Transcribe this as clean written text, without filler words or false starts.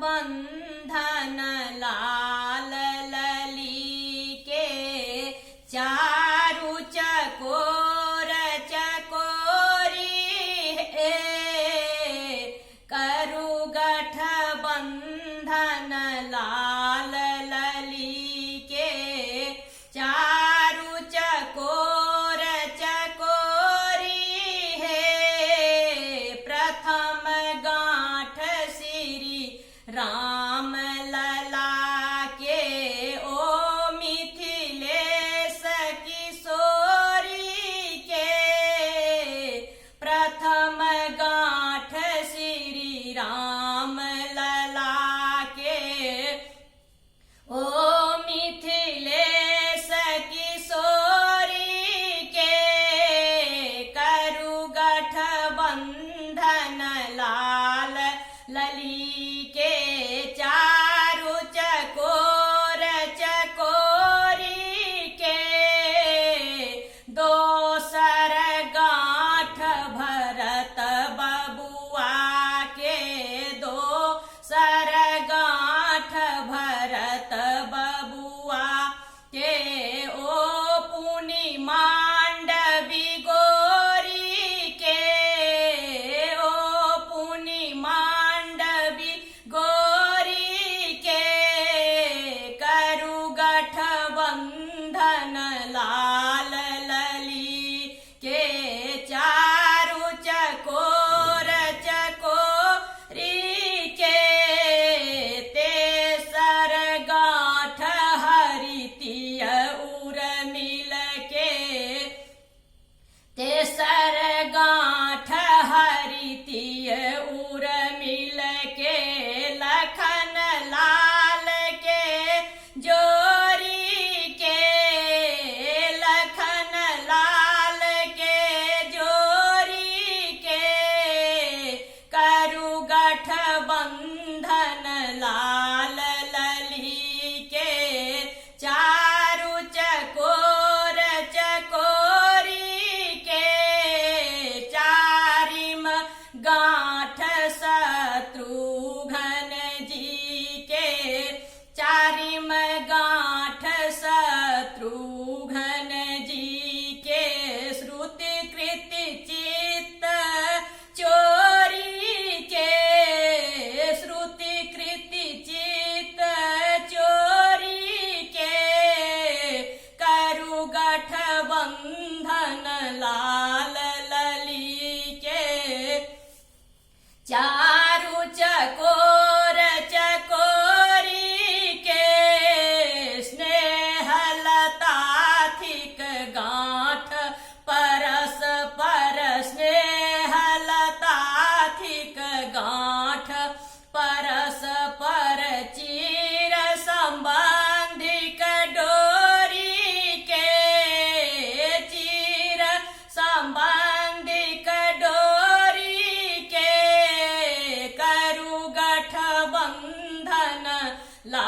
बंधन लाल लली के चारु चकोर चकोरी हे करु गठ बंधन लाल लली के चारु चकोर चकोरी हे प्रथम गांठ श्री राम लला के ओ मिथिलेश किशोरी के प्रथम गांठ श्री राम लला के ओ मिथिलेश किशोरी के करु गठ बंधन लाल लली के चारु चकोर चकोरी के दोसर गांठ भरत बबुआ के दोसर गांठ भरत बबुआ के ओ पुनि मांडवी गोरी के ओ पुनि मांडवी गोरी के करु गठ बंधन लाल लली के चारु चकोर चकोरी के तेसर गांठ हरितिय उर मिल के तेसर गांठ हरितिय उर मिल के लखन लाल के जोरी के लखन लाल के जोरी के करु गठ बंधन लाल लली के चारु चकोर चकोरी के चारिम गांठ शत्रुघ्न जी के चारिम गांठ शत्रुघ्न जी के श्रुति कृति चित्त चोरी के श्रुति कृति चित्त चोरी के करु गठ बंधन लाल लली के चारु चकोर चकोरी के स्नेह लताथिक गांठ परस पर स्नेह लताथिक गांठ परस पर चीर संबंधिक डोरी के चीर संबंधिक डोरी के करु गठ बंधन ला